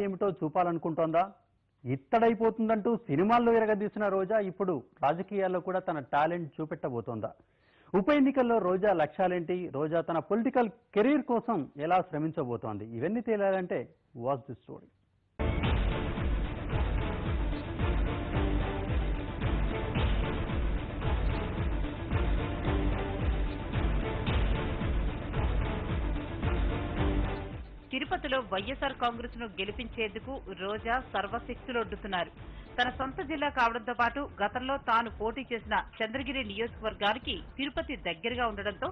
ఏమిటో చూపాలనుకుంటోందా? ఇత్తడైపోతుందంటూ సినిమాల్లో ఎరగదీసిన రోజా ఇప్పుడు రాజకీయాల్లో కూడా తన టాలెంట్ చూపెట్టబోతోందా? ఉప ఎన్నికల్లో రోజా లక్ష్యాలేంటి? రోజా తన పొలిటికల్ కెరీర్ కోసం ఎలా శ్రమించబోతోంది? ఇవన్నీ తేలాలంటే వాచ్ ది స్టోరీ. తిరుపతిలో వైఎస్ఆర్ కాంగ్రెస్ ను గెలిపించేందుకు రోజా సర్వశక్తులొడ్డుతున్నారు. తన సొంత జిల్లా కావడంతో పాటు గతంలో తాను పోటీ చేసిన చంద్రగిరి నియోజకవర్గానికి తిరుపతి దగ్గరగా ఉండడంతో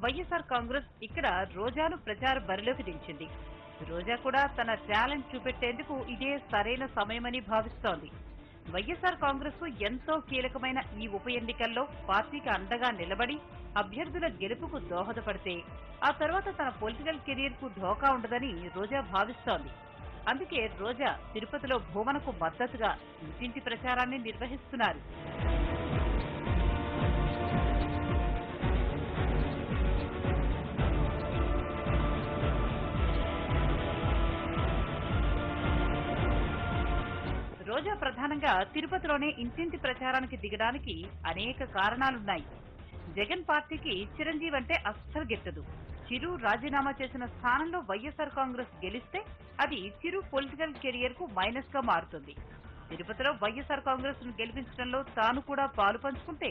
వైఎస్ఆర్ కాంగ్రెస్ ఇక్కడ రోజాను ప్రచార బరిలోకి దించింది. రోజా కూడా తన టాలెంట్ చూపెట్టేందుకు ఇదే సరైన సమయమని భావిస్తోంది. వైఎస్ఆర్ కాంగ్రెస్ కు ఎంతో కీలకమైన ఈ ఉప ఎన్నికల్లో పార్టీకి అండగా నిలబడి అభ్యర్థుల గెలుపుకు దోహదపడితే ఆ తర్వాత తన పొలిటికల్ కెరీర్ కు ధోకా ఉండదని రోజా భావిస్తోంది. అందుకే రోజా తిరుపతిలో భూమనకు మద్దతుగా ఇంటింటి ప్రచారాన్ని నిర్వహిస్తున్నారు. రోజా ప్రధానంగా తిరుపతిలోనే ఇంటింటి ప్రచారానికి దిగడానికి అనేక కారణాలున్నాయి. జగన్ పార్టీకి చిరంజీవి అంటే అస్సలు గిట్టదు. చిరు రాజీనామా చేసిన స్థానంలో వైఎస్ఆర్ కాంగ్రెస్ గెలిస్తే అది చిరు పొలిటికల్ కెరియర్ కు మైనస్ గా మారుతుంది. తిరుపతిలో వైఎస్ఆర్ కాంగ్రెస్ ను గెలిపించడంలో తాను కూడా పాలు పంచుకుంటే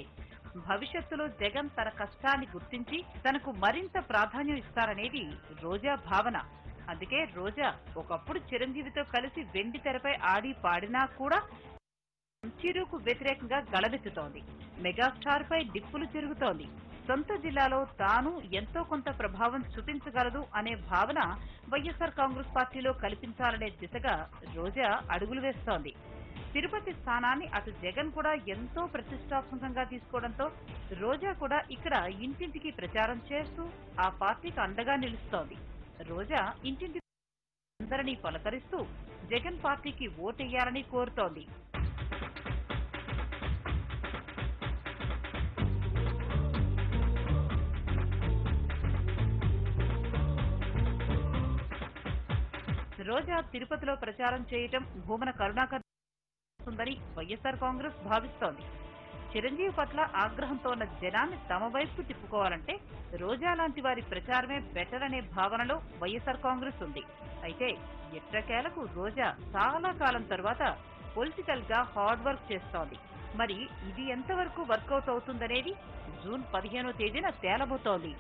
భవిష్యత్తులో జగన్ తన కష్టాన్ని గుర్తించి తనకు మరింత ప్రాధాన్యం ఇస్తారనేది రోజా భావన. అందుకే రోజా ఒకప్పుడు చిరంజీవితో కలిసి వెండి తెరపై ఆడి పాడినా కూడా చిరుకు వ్యతిరేకంగా గళమెత్తుతోంది. మెగాస్టార్ పై డిప్పులు తిరుగుతోంది. సొంత జిల్లాలో తాను ఎంతో కొంత ప్రభావం చూపించగలదు అనే భావన వైఎస్ఆర్ కాంగ్రెస్ పార్టీలో కల్పించాలనే దిశగా రోజా అడుగులు వేస్తోంది. తిరుపతి స్థానాన్ని అటు జగన్ కూడా ఎంతో ప్రతిష్టాత్మకంగా తీసుకోవడంతో రోజా కూడా ఇక్కడ ఇంటింటికి ప్రచారం చేస్తూ ఆ పార్టీకి అండగా నిలుస్తోంది. రోజా ఇంటింటి అందరినీ పలకరిస్తూ జగన్ పార్టీకి ఓటెయ్యాలని కోరుతోంది. రోజా తిరుపతిలో ప్రచారం చేయటం భూమన కరుణాకర్ ఉందని వైఎస్ఆర్ కాంగ్రెస్ భావిస్తోంది. చిరంజీవి పట్ల ఆగ్రహంతో ఉన్న జనాన్ని తమ వైపు తిప్పుకోవాలంటే రోజా లాంటి వారి ప్రచారమే బెటర్ అనే భావనలో వైఎస్ఆర్ కాంగ్రెస్ ఉంది. అయితే ఎట్టకేలకు రోజా చాలా కాలం తర్వాత పొలిటికల్ గా హార్డ్ వర్క్ చేస్తోంది. మరి ఇది ఎంతవరకు వర్కౌట్ అవుతుందనేది జూన్ 15వ తేదీన తేలబోతోంది.